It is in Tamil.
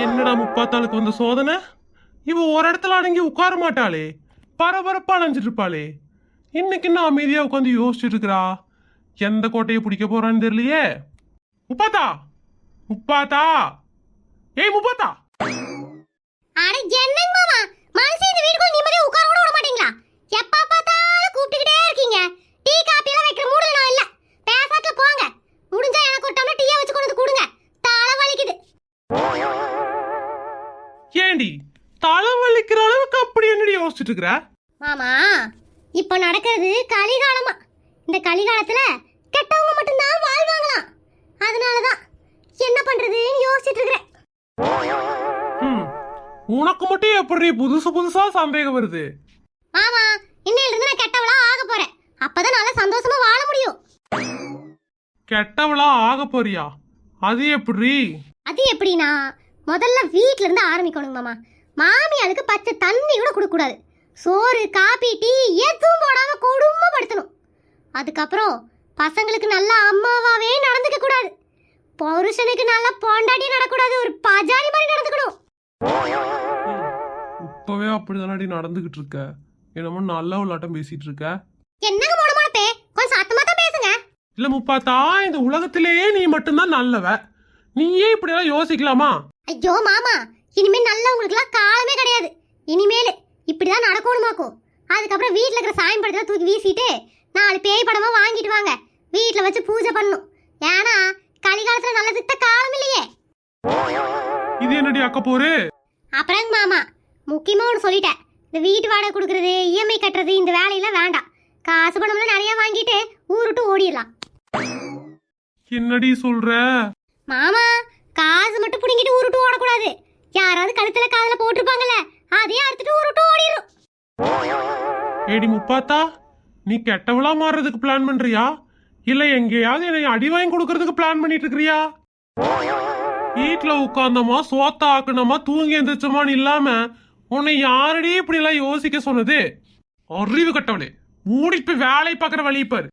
என்னடா முப்பாத்தாளுக்கு வந்த சோதனை? இவ ஒரு இடத்துல அடங்கி உட்கார மாட்டாளே, பரபரப்பா அணைஞ்சிட்டு இருப்பாளே. இன்னைக்கு என்ன அமைதியா உட்காந்து யோசிச்சுட்டு இருக்கிறா? எந்த கோட்டையை பிடிக்க போறான்னு தெரியலையே. முப்பாத்தா, முப்பாத்தா, ஏய் முப்பாத்தா. அட என்னங்க மாமா, மனுஷன் இந்த வீட்டுக்குள்ள நிம்மதியா உட்கார கூட விட மாட்டீங்களா? எப்ப பார்த்தாலும் கூப்பிட்டுக்கிட்டே இருக்கீங்க. டீ காபி எல்லாம் வைக்கிற மூடுல நான் இல்ல. பேசாட்ல போங்க. முடிஞ்சா எனக்கு ஒரு டம்ளர் டீயா வச்சு கொண்டு வந்து கொடுங்க. தலை வலிக்குது. ஏண்டி தலை வலிக்கிற அளவுக்கு அப்படி என்னடி யோசிச்சுட்டு இருக்கிற? மாமா, இப்ப நடக்கிறது கலிகாலமா. இந்த கலிகாலத்துல கெட்டவங்க மட்டும்தான் வாழ்வாங்களாம். அதனாலதான் என்ன பண்றதுன்னு யோசிச்சுட்டு இருக்கிறேன். உனக்கு மட்டும் எப்படி புதுசு புதுசா சந்தேகம் வருது? மாமா, இன்னையில இருந்து நான் கெட்டவளா ஆக போறேன். அப்பதான் நல்லா சந்தோஷமா வாழ முடியும். கெட்டவளா ஆக போறியா? அது எப்படி? அது எப்படின்னா, முதல்ல வீட்ல இருந்து ஆரம்பிக்கணும் மாமா. மாமி அதுக்கு பச்சை தண்ணி கூட கொடுக்க கூடாது. சோறு காபி டீ எதுவும் போடாம கொடுமைப்படுத்தணும். அதுக்கப்புறம் பசங்களுக்கு நல்ல அம்மாவாவே நடந்துக்க கூடாது. புருஷனுக்கு நல்ல பொண்டாட்டி நடக்கூடாது. ஒரு பஜாரி மாதிரி நடந்துக்கணும். இப்பவே அப்படிதானடி நடந்துகிட்டு இருக்க. என்னமோ நல்ல விளையாட்டம் பேசிட்டு இருக்க. என்னங்க மூடமான பே, கொஞ்சம் சத்தமா தான் பேசுங்க. இல்ல முப்பாத்தா, இந்த உலகத்திலேயே நீ மட்டும்தான் நல்லவ. நீயே இப்படி எல்லாம் யோசிக்கலாமா? ஐயோ மாமா, இனிமே நல்லவங்களுக்குலாம் காலமே கிடையாது. இனிமேல் இப்படிதான் நடக்கணுமாக்கும். அதுக்கப்புறம் வீட்டுல இருக்கிற சாயம் படத்துல தூக்கி வீசிட்டு 4 பேய் படமா வாங்கிட்டு வாங்க. வீட்டுல வச்சு பூஜை பண்ணணும். ஏன்னா கலிகாலத்துல நல்ல திட்ட காலம் இல்லையே. இது என்னடி அக்க போரு? அப்புறம் மாமா, முக்கியமா ஒன்று சொல்லிட்டேன். இந்த வீட்டு வாடகை கொடுக்கறது, இஎம்ஐ கட்டுறது, இந்த வேலையெல்லாம் வேண்டாம். காசு பணம்லாம் நிறைய வாங்கிட்டு ஊருட்டு ஓடிடலாம். என்னடி சொல்ற? மாமா, காசு மட்டும் புடிங்கிட்டு ஊருட்டு ஓடக்கூடாது. யாராவது கழுத்துல காதுல போட்டிருப்பாங்கல்ல, அதையும் அறுத்துட்டு ஊருட்டு ஓடிடும். ஏடி முப்பாத்தா, நீ கெட்டவளா மாறுறதுக்கு பிளான் பண்றியா? இல்ல எங்கேயாவது என்னை அடி வாங்கி கொடுக்கறதுக்கு பிளான் பண்ணிட்டு இருக்கிறியா? வீட்டுல உட்கார்ந்தோமா, சோத்த ஆக்கணுமா, தூங்கி எந்திரிச்சோமான்னு இல்லாம உன்னை யாரடி இப்படி எல்லாம் யோசிக்க சொன்னது? அறிவு கட்டவளே, மூடி போய் வேலை பார்க்கற வழி பாரு.